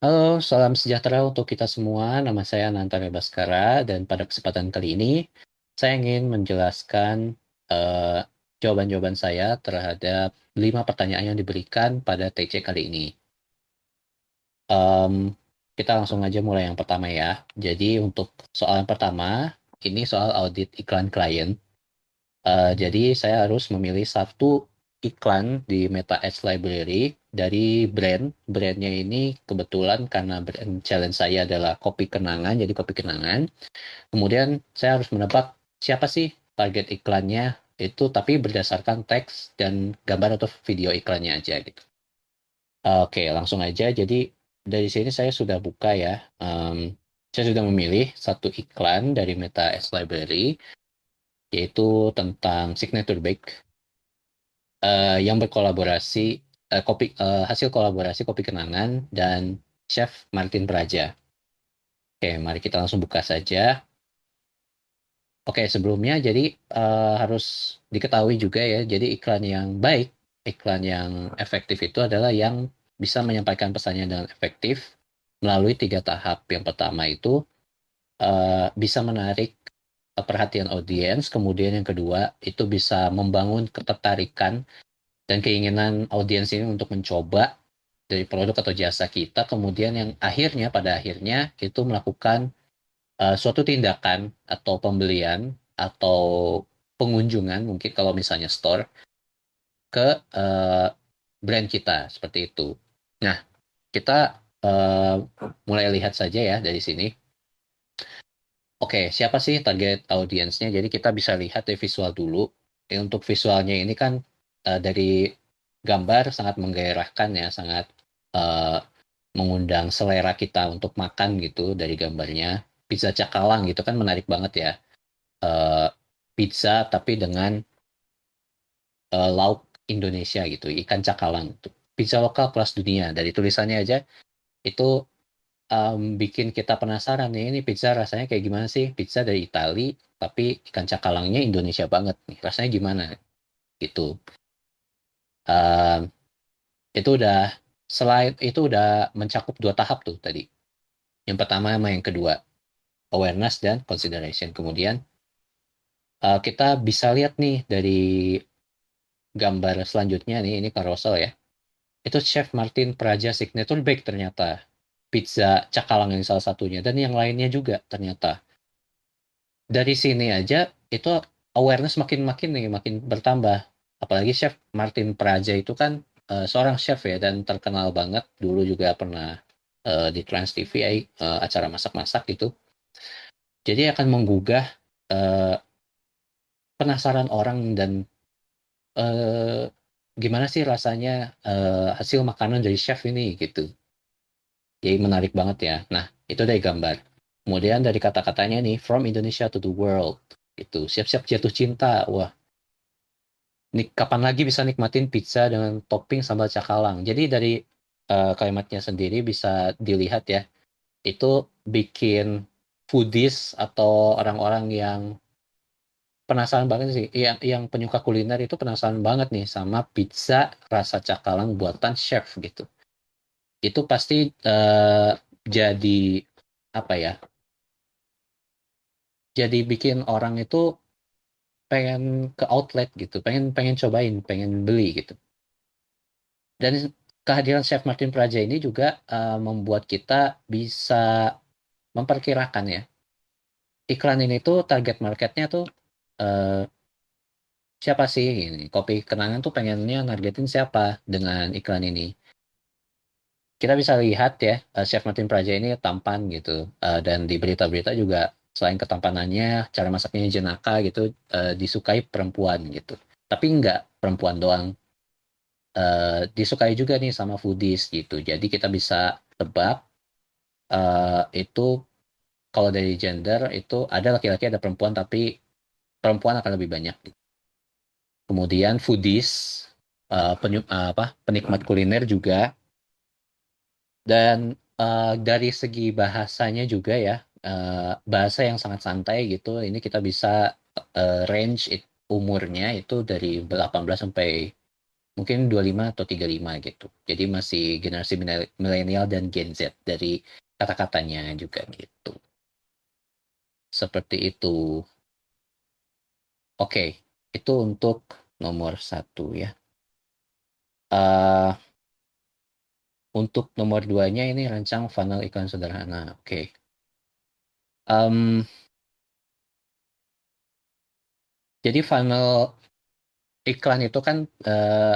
Halo, salam sejahtera untuk kita semua. Nama saya Nantara Baskara dan pada kesempatan kali ini saya ingin menjelaskan eh, jawaban-jawaban saya terhadap 5 pertanyaan yang diberikan pada TC kali ini. Em, kita langsung aja mulai yang pertama ya. Jadi untuk soal yang pertama, ini soal audit iklan klien. Jadi saya harus memilih satu iklan di Meta Ads Library dari brand. Brandnya ini kebetulan karena brand challenge saya adalah kopi kenangan, jadi kopi kenangan. Kemudian saya harus menebak siapa sih target iklannya itu, tapi berdasarkan teks dan gambar atau video iklannya aja gitu. Oke, langsung aja. Jadi dari sini saya sudah buka ya. Em, saya sudah memilih satu iklan dari Meta Ads Library, yaitu tentang signature bake yang berkolaborasi hasil kolaborasi kopi kenangan dan chef Martin Praja. Oke, mari kita langsung buka saja. Oke, sebelumnya jadi harus diketahui juga ya, jadi iklan yang baik, iklan yang efektif itu adalah yang bisa menyampaikan pesannya dengan efektif melalui 3 tahap. Yang pertama itu bisa menarik perhatian audiens, kemudian yang kedua itu bisa membangun ketertarikan dan keinginan audiens ini untuk mencoba dari produk atau jasa kita, kemudian yang akhirnya pada akhirnya itu melakukan suatu tindakan atau pembelian atau pengunjungan mungkin kalau misalnya store ke eh, brand kita seperti itu. Nah, kita eh, mulai lihat saja ya dari sini. Oke, siapa sih target audiensnya? Jadi kita bisa lihat dari visual dulu. Untuk visualnya ini kan dari gambar sangat menggairahkan ya, sangat eh, mengundang selera kita untuk makan gitu dari gambarnya. Pizza cakalang gitu kan menarik banget ya. Eh, Pizza tapi dengan lauk Indonesia gitu, ikan cakalang. Pizza lokal kelas dunia. Dari tulisannya aja itu bikin kita penasaran nih, ini pizza rasanya kayak gimana sih? Pizza dari Itali, tapi ikan cakalangnya Indonesia banget nih. Rasanya gimana gitu. Em, itu udah selain itu udah mencakup 2 tahap tuh tadi. Yang pertama sama yang kedua, awareness dan consideration. Kemudian kita bisa lihat nih dari gambar selanjutnya nih, ini carousel ya. Itu Chef Martin Praja Signature Bake ternyata. Pizza cakalang yang salah satunya. Dan yang lainnya juga ternyata. Dari sini aja itu awareness makin-makin nih, makin bertambah. Apalagi Chef Martin Praja itu kan seorang chef ya dan terkenal banget. Dulu juga pernah di Trans TV acara masak-masak gitu. Jadi akan menggugah eh, penasaran orang dan eh, gimana sih rasanya hasil makanan dari chef ini gitu. Jadi menarik banget ya. Nah, itu dari gambar. Kemudian dari kata-katanya nih, from Indonesia to the world. Itu siap-siap jatuh cinta. Wah, nih kapan lagi bisa nikmatin pizza dengan topping sambal cakalang. Jadi dari kalimatnya sendiri bisa dilihat ya, itu bikin foodies atau orang-orang yang penasaran banget sih, yang penyuka kuliner itu penasaran banget nih sama pizza rasa cakalang buatan chef gitu. Itu pasti jadi apa ya? Jadi bikin orang itu pengen ke outlet gitu, pengen pengen cobain, pengen beli gitu. Dan kehadiran Chef Martin Praja ini juga membuat kita bisa memperkirakan ya, iklan ini tuh target marketnya tuh eh, siapa sih ini. Kopi Kenangan tuh pengennya nargetin siapa dengan iklan ini. Kita bisa lihat ya, Chef Martin Praja ini tampan gitu. Dan di berita-berita juga selain ketampanannya, cara masaknya jenaka gitu, disukai perempuan gitu. Tapi nggak perempuan doang, disukai juga nih sama foodies gitu. Jadi kita bisa tebak itu kalau dari gender itu ada laki-laki ada perempuan, tapi perempuan akan lebih banyak. Kemudian foodies, penikmat kuliner juga. Dan dari segi bahasanya juga ya, bahasa yang sangat santai gitu. Ini kita bisa range umurnya itu dari 18 sampai mungkin 25 atau 35 gitu. Jadi masih generasi milenial dan Gen Z dari kata-katanya juga gitu. Seperti itu. Oke, itu untuk nomor satu ya. Eh untuk nomor duanya ini rancang funnel iklan sederhana. Oke. Em, jadi funnel iklan itu kan eh,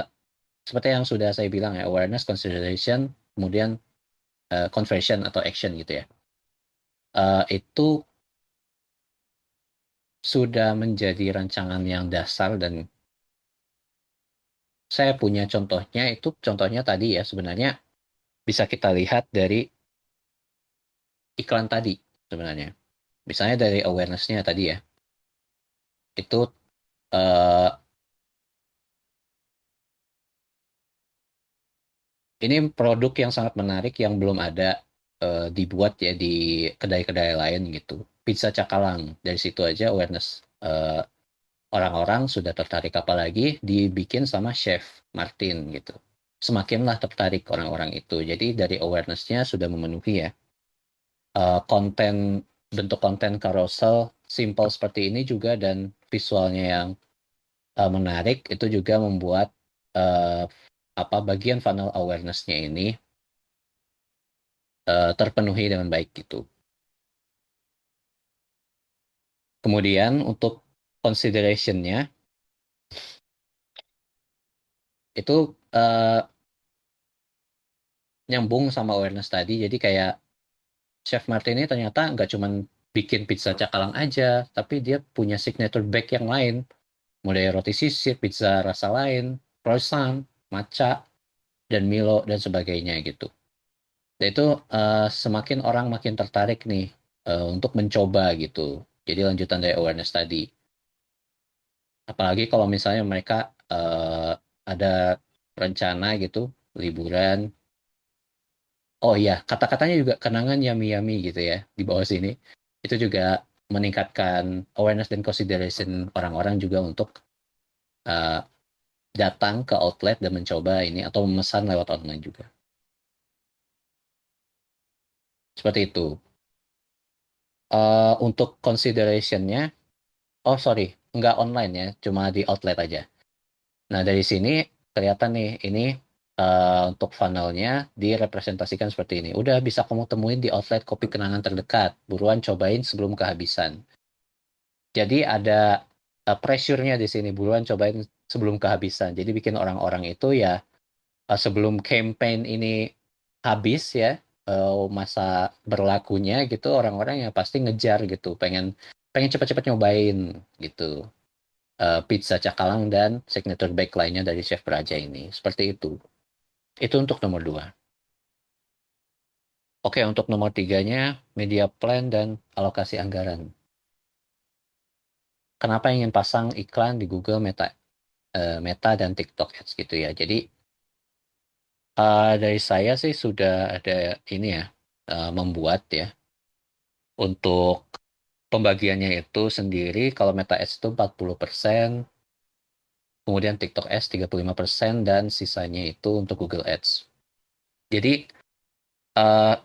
seperti yang sudah saya bilang ya, awareness, consideration, kemudian conversion atau action gitu ya. Itu sudah menjadi rancangan yang dasar dan saya punya contohnya itu contohnya tadi ya sebenarnya bisa kita lihat dari iklan tadi sebenarnya. Misalnya dari awareness-nya tadi ya. Itu eh, ini produk yang sangat menarik yang belum ada dibuat ya di kedai-kedai lain gitu. Pizza Cakalang dari situ aja awareness orang-orang sudah tertarik apalagi dibikin sama Chef Martin gitu. Semakinlah tertarik orang-orang itu. Jadi dari awareness-nya sudah memenuhi ya. Konten bentuk konten carousel simple seperti ini juga dan visualnya yang menarik itu juga membuat eh, apa bagian funnel awareness-nya ini terpenuhi dengan baik gitu. Kemudian untuk consideration-nya itu nyambung sama awareness tadi. Jadi kayak Chef Martini ternyata nggak cuman bikin pizza cakalang aja, tapi dia punya signature bake yang lain. Mulai roti sisir, pizza rasa lain, croissant, matcha, dan Milo, dan sebagainya gitu. Dan itu semakin orang makin tertarik nih untuk mencoba gitu. Jadi lanjutan dari awareness tadi. Apalagi kalau misalnya mereka ada rencana gitu, liburan. Oh iya, kata-katanya juga kenangan yummy-yummy gitu ya di bawah sini. Itu juga meningkatkan awareness dan consideration orang-orang juga untuk eh, datang ke outlet dan mencoba ini atau memesan lewat online juga. Seperti itu. Untuk consideration-nya, oh sorry, nggak online ya, cuma di outlet aja. Nah dari sini kelihatan nih, ini untuk funnelnya direpresentasikan seperti ini. Udah bisa kamu temuin di outlet kopi kenangan terdekat. Buruan cobain sebelum kehabisan. Jadi ada pressure-nya di sini. Buruan cobain sebelum kehabisan. Jadi bikin orang-orang itu ya sebelum campaign ini habis ya masa berlakunya gitu orang-orang yang pasti ngejar gitu pengen pengen cepat-cepat nyobain gitu pizza Cakalang dan signature bake lainnya dari Chef Praja ini seperti itu untuk nomor dua. Oke, untuk nomor tiganya media plan dan alokasi anggaran. Kenapa ingin pasang iklan di Google Meta dan TikTok Ads gitu ya. Jadi dari saya sih sudah ada ini ya membuat ya untuk pembagiannya itu sendiri kalau Meta Ads itu 40%, kemudian TikTok Ads 35% dan sisanya itu untuk Google Ads. Jadi uh,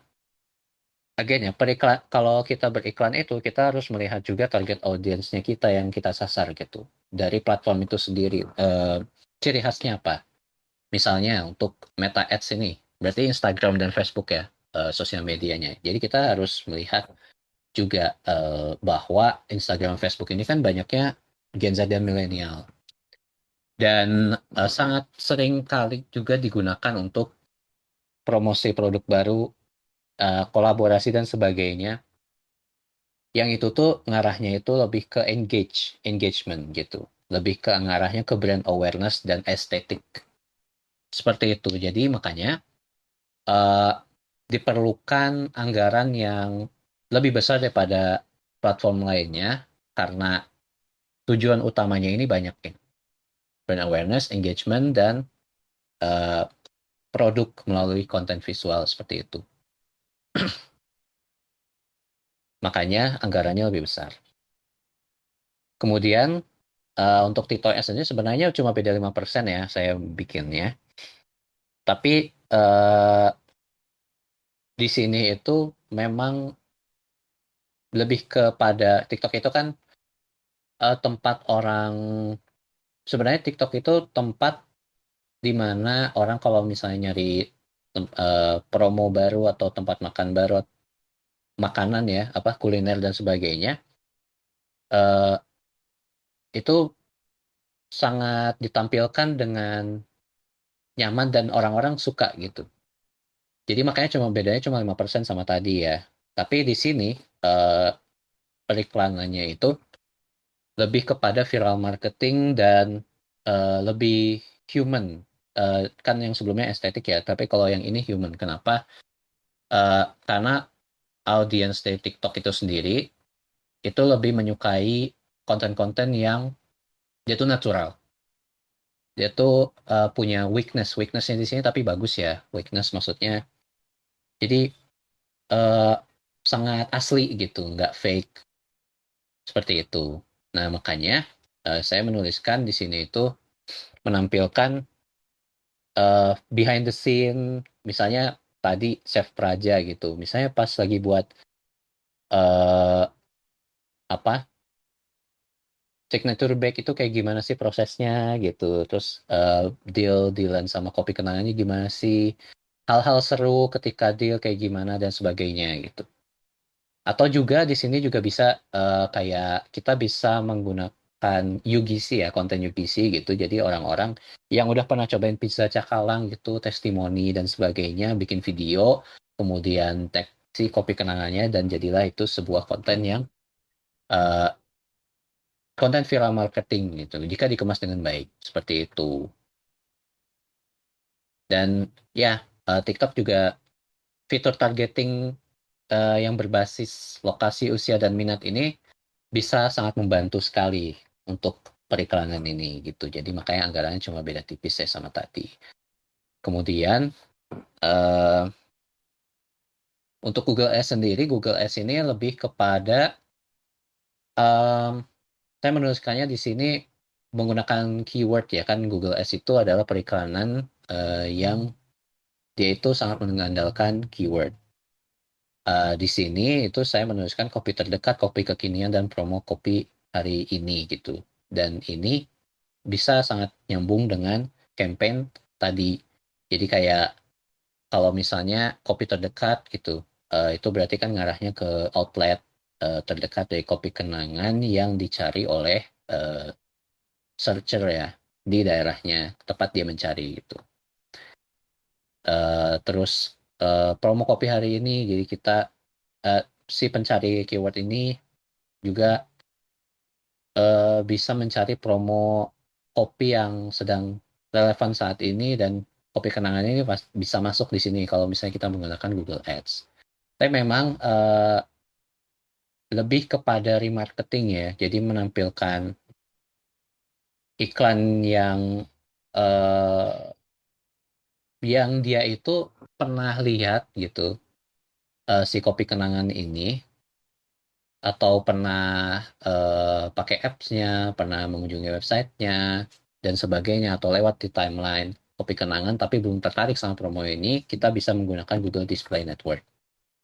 again ya kalau kita beriklan itu kita harus melihat juga target audiensnya kita yang kita sasar gitu. Dari platform itu sendiri ciri khasnya apa? Misalnya untuk Meta Ads ini berarti Instagram dan Facebook ya sosial medianya. Jadi kita harus melihat juga bahwa Instagram Facebook ini kan banyaknya Gen Z dan milenial dan sangat sering kali juga digunakan untuk promosi produk baru, kolaborasi dan sebagainya. Yang itu tuh ngarahnya itu lebih ke engagement gitu, lebih ke ngarahnya ke brand awareness dan estetik seperti itu. Jadi makanya eh, diperlukan anggaran yang lebih besar daripada platform lainnya karena tujuan utamanya ini banyak ya. Brand awareness, engagement, dan eh, produk melalui konten visual seperti itu. Makanya anggarannya lebih besar. Kemudian Untuk TikTok Ads sebenarnya cuma beda 5% ya saya bikinnya. Tapi di sini itu memang lebih kepada TikTok itu kan tempat orang, sebenarnya TikTok itu tempat di mana orang kalau misalnya nyari promo baru atau tempat makan baru, makanan ya, apa kuliner dan sebagainya, eh, itu sangat ditampilkan dengan nyaman dan orang-orang suka gitu. Jadi makanya bedanya cuma 5% sama tadi ya. Tapi di sini eh, periklanannya itu lebih kepada viral marketing dan lebih human. Kan yang sebelumnya estetik ya, tapi kalau yang ini human. Kenapa? Karena audiens dari TikTok itu sendiri itu lebih menyukai konten-konten yang dia tuh natural. Dia tuh punya weaknessnya di sini tapi bagus ya. Weakness maksudnya jadi eh, sangat asli gitu, nggak fake seperti itu. Nah makanya saya menuliskan di sini itu menampilkan behind the scene, misalnya tadi Chef Praja gitu, misalnya pas lagi buat eh, apa signature bag itu kayak gimana sih prosesnya gitu, terus dealan sama kopi kenangannya gimana sih, hal-hal seru ketika deal kayak gimana dan sebagainya gitu. Atau juga di sini juga bisa kayak kita bisa menggunakan UGC ya, konten UGC gitu. Jadi orang-orang yang udah pernah cobain pizza Cakalang gitu, testimoni dan sebagainya, bikin video, kemudian tag si kopi kenangannya dan jadilah itu sebuah konten yang eh, konten viral marketing gitu. Jika dikemas dengan baik seperti itu. Dan ya TikTok juga fitur targeting yang berbasis lokasi, usia dan minat ini bisa sangat membantu sekali untuk periklanan ini gitu. Jadi makanya anggarannya cuma beda tipis ya sama tadi. Kemudian eh, untuk Google Ads sendiri, Google Ads ini lebih kepada em, saya menuliskannya di sini menggunakan keyword ya kan. Google Ads itu adalah periklanan yang dia itu sangat mengandalkan keyword. Di sini itu saya menuliskan kopi terdekat, kopi kekinian, dan promo kopi hari ini gitu. Dan ini bisa sangat nyambung dengan campaign tadi. Jadi kayak kalau misalnya kopi terdekat gitu, itu berarti kan ngarahnya ke outlet terdekat dari kopi kenangan yang dicari oleh eh, searcher ya di daerahnya tempat dia mencari gitu. Terus promo kopi hari ini, jadi kita eh, si pencari keyword ini juga bisa mencari promo kopi yang sedang relevan saat ini dan kopi kenangan ini bisa masuk di sini kalau misalnya kita menggunakan Google Ads. Tapi memang lebih kepada remarketing ya, jadi menampilkan iklan eh, yang dia itu pernah lihat gitu si kopi kenangan ini atau pernah pakai apps-nya, pernah mengunjungi websitenya, dan sebagainya, atau lewat di timeline kopi kenangan, tapi belum tertarik sama promo ini, kita bisa menggunakan Google Display Network.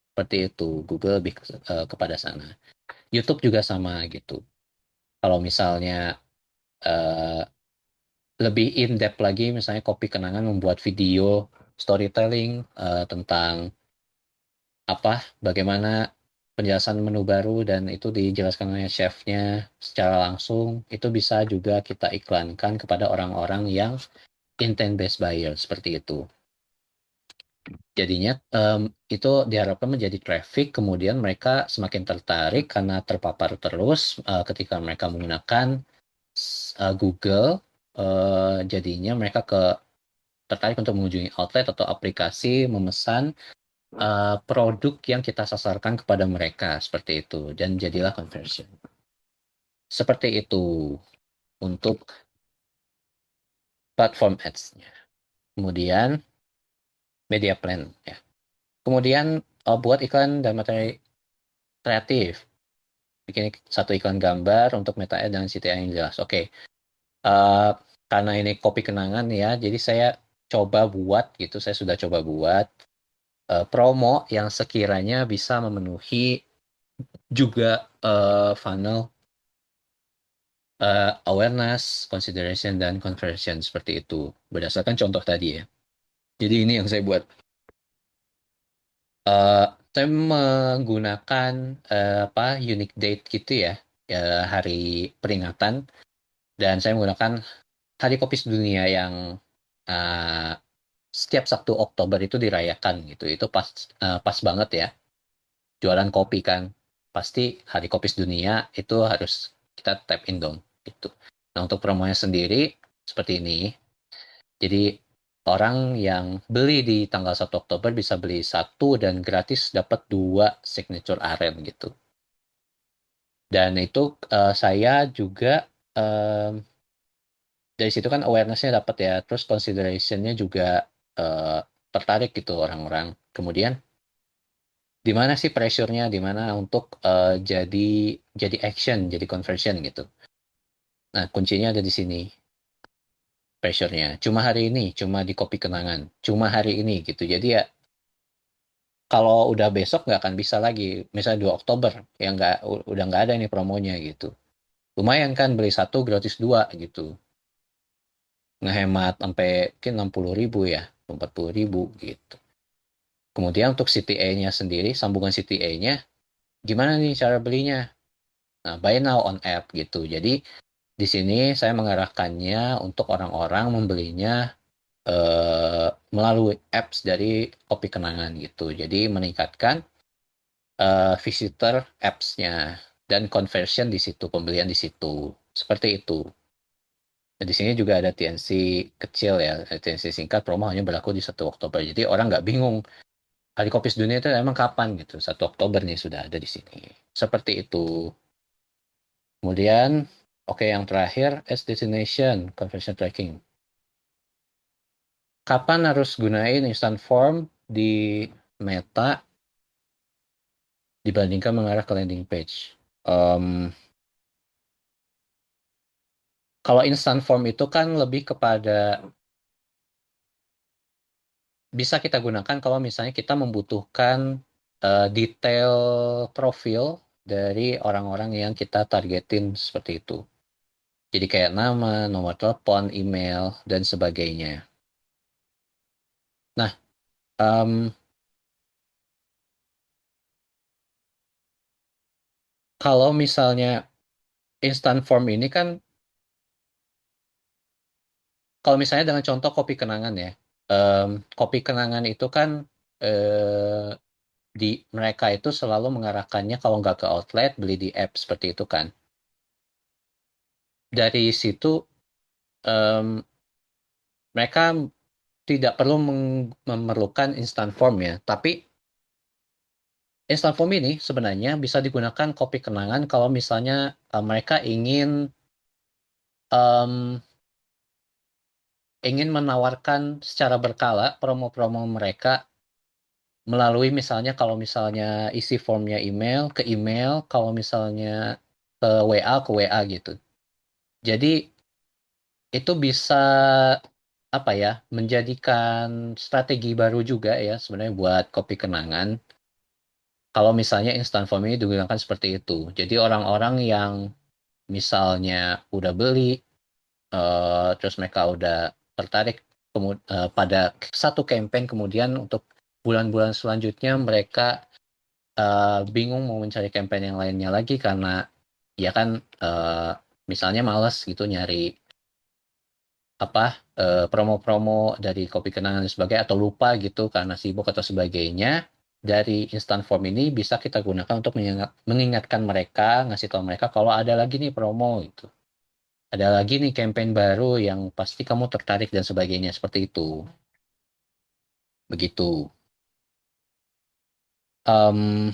Seperti itu, Google lebih kepada sana. YouTube juga sama gitu. Kalau misalnya eh, lebih in-depth lagi, misalnya kopi kenangan membuat video storytelling tentang apa bagaimana penjelasan menu baru dan itu dijelaskan oleh chefnya secara langsung, itu bisa juga kita iklankan kepada orang-orang yang intent based buyer seperti itu. Jadinya itu diharapkan menjadi traffic, kemudian mereka semakin tertarik karena terpapar terus ketika mereka menggunakan Google, jadinya mereka tertarik untuk mengunjungi outlet atau aplikasi, memesan produk yang kita sasarkan kepada mereka seperti itu dan jadilah conversion. Seperti itu untuk platform ads-nya. Kemudian media plan ya. Kemudian buat iklan dan materi kreatif. bikin satu iklan gambar untuk meta ad dengan CTA yang jelas. Oke. Eh, karena ini kopi kenangan ya, jadi saya coba buat gitu, saya sudah coba buat promo yang sekiranya bisa memenuhi juga funnel awareness, consideration, dan conversion seperti itu. Berdasarkan contoh tadi ya. Jadi ini yang saya buat. Eh, saya menggunakan apa unique date gitu ya, hari peringatan, dan saya menggunakan Hari Kopi Sedunia yang eh, setiap Sabtu Oktober itu dirayakan gitu. Itu pas banget ya. Jualan kopi kan. Pasti Hari Kopi Sedunia itu harus kita tap in dong gitu. Nah, untuk promonya sendiri seperti ini. Jadi orang yang beli di tanggal 1 Oktober bisa beli satu dan gratis dapat dua signature aren gitu. Dan itu saya juga em, dari situ kan awareness-nya dapat ya, terus consideration-nya juga eh, tertarik gitu orang-orang. Kemudian di mana sih pressure-nya, di mana untuk jadi action, jadi conversion gitu. Nah, kuncinya ada di sini pressure-nya. Cuma hari ini, cuma di kopi kenangan, cuma hari ini gitu. Jadi ya kalau udah besok nggak akan bisa lagi. Misalnya 2 Oktober, ya udah nggak ada nih promonya gitu. Lumayan kan beli satu gratis dua gitu. Ngehemat sampai mungkin 60.000 ya, 40.000 gitu. Kemudian untuk CTA-nya sendiri, sambungan CTA-nya, gimana nih cara belinya? Nah, buy now on app gitu. Jadi di sini saya mengarahkannya untuk orang-orang membelinya melalui apps dari Kopi Kenangan gitu. Jadi meningkatkan visitor apps-nya dan conversion di situ, pembelian di situ. Seperti itu. Nah, di sini juga ada TNC kecil ya, TNC singkat promo hanya berlaku di 1 Oktober. Jadi orang nggak bingung Hari Kopi Sedunia itu emang kapan gitu. 1 Oktober nih sudah ada di sini. Seperti itu. Kemudian, oke yang terakhir, as destination conversion tracking. Kapan harus gunain instant form di Meta dibandingkan mengarah ke landing page? Em, kalau instant form itu kan lebih kepada bisa kita gunakan kalau misalnya kita membutuhkan detail profil dari orang-orang yang kita targetin seperti itu. Jadi kayak nama, nomor telepon, email, dan sebagainya. Nah, em, kalau misalnya instant form ini kan, kalau misalnya dengan contoh kopi kenangan ya, em, kopi kenangan itu kan di mereka itu selalu mengarahkannya kalau nggak ke outlet, beli di app seperti itu kan. Dari situ em, mereka tidak perlu memerlukan instant form ya, tapi instant form ini sebenarnya bisa digunakan kopi kenangan kalau misalnya mereka em, ingin menawarkan secara berkala promo-promo mereka melalui misalnya kalau misalnya isi formnya email, kalau misalnya ke ke WA gitu. Jadi itu bisa apa ya, menjadikan strategi baru juga ya sebenarnya buat kopi kenangan. Kalau misalnya instant form ini digunakan seperti itu. Jadi orang-orang yang misalnya udah beli, terus mereka udah tertarik pada satu campaign, kemudian untuk bulan-bulan selanjutnya mereka bingung mau mencari campaign yang lainnya lagi karena ya kan eh, misalnya males gitu nyari apa promo-promo dari kopi kenangan dan sebagainya atau lupa gitu karena sibuk atau sebagainya. Dari instant form ini bisa kita gunakan untuk mengingatkan mereka, ngasih tahu mereka kalau ada lagi nih promo gitu. Ada lagi nih campaign baru yang pasti kamu tertarik dan sebagainya seperti itu. Begitu. Em,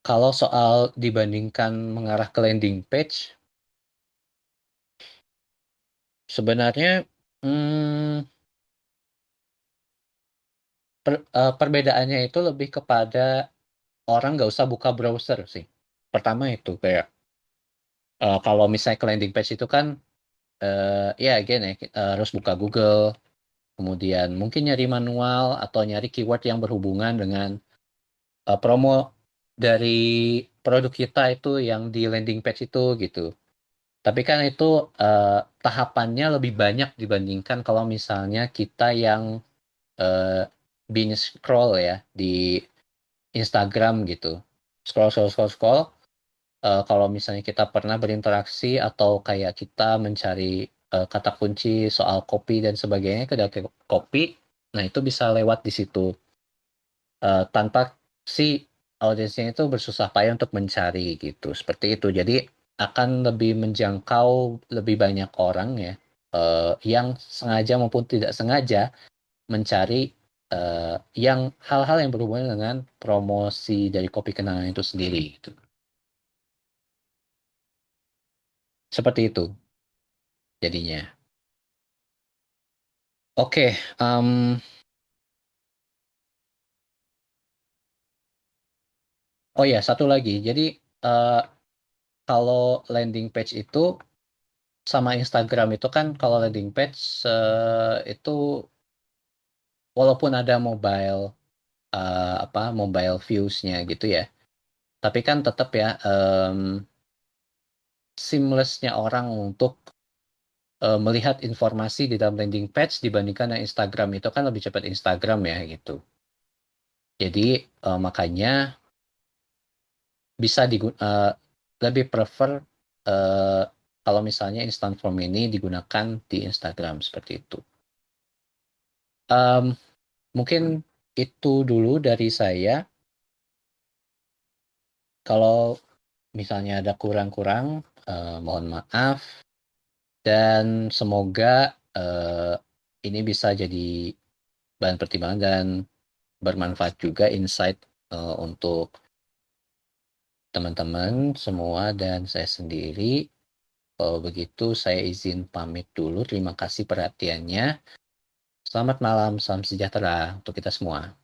kalau soal dibandingkan mengarah ke landing page, sebenarnya hmm, Perbedaannya itu lebih kepada orang nggak usah buka browser sih. Pertama itu kayak kalau misalnya ke landing page itu kan ya again ya harus buka Google, kemudian mungkin nyari manual atau nyari keyword yang berhubungan dengan promo dari produk kita itu yang di landing page itu gitu. Tapi kan itu eh, tahapannya lebih banyak dibandingkan kalau misalnya kita yang eh, binge scroll ya di Instagram gitu. Scroll, scroll, scroll, scroll. Kalau misalnya kita pernah berinteraksi atau kayak kita mencari kata kunci soal kopi dan sebagainya ke dari kopi, nah itu bisa lewat di situ tanpa si audiensnya itu bersusah payah untuk mencari gitu. Seperti itu. Jadi akan lebih menjangkau lebih banyak orang ya yang sengaja maupun tidak sengaja mencari yang hal-hal yang berhubungan dengan promosi dari kopi kenangan itu sendiri gitu. Seperti itu jadinya. Oke, oh ya satu lagi. Jadi eh, kalau landing page itu sama Instagram itu kan kalau landing page itu walaupun ada mobile views-nya gitu ya, tapi kan tetap ya seamless-nya orang untuk melihat informasi di dalam landing page dibandingkan yang Instagram itu kan lebih cepat Instagram ya gitu. Jadi makanya bisa lebih prefer eh, kalau misalnya instant form ini digunakan di Instagram seperti itu. Em, Mungkin itu dulu dari saya. Kalau misalnya ada kurang-kurang, mohon maaf dan semoga eh, ini bisa jadi bahan pertimbangan dan bermanfaat juga insight untuk teman-teman semua dan saya sendiri. Kalau begitu, saya izin pamit dulu. Terima kasih perhatiannya. Selamat malam, salam sejahtera untuk kita semua.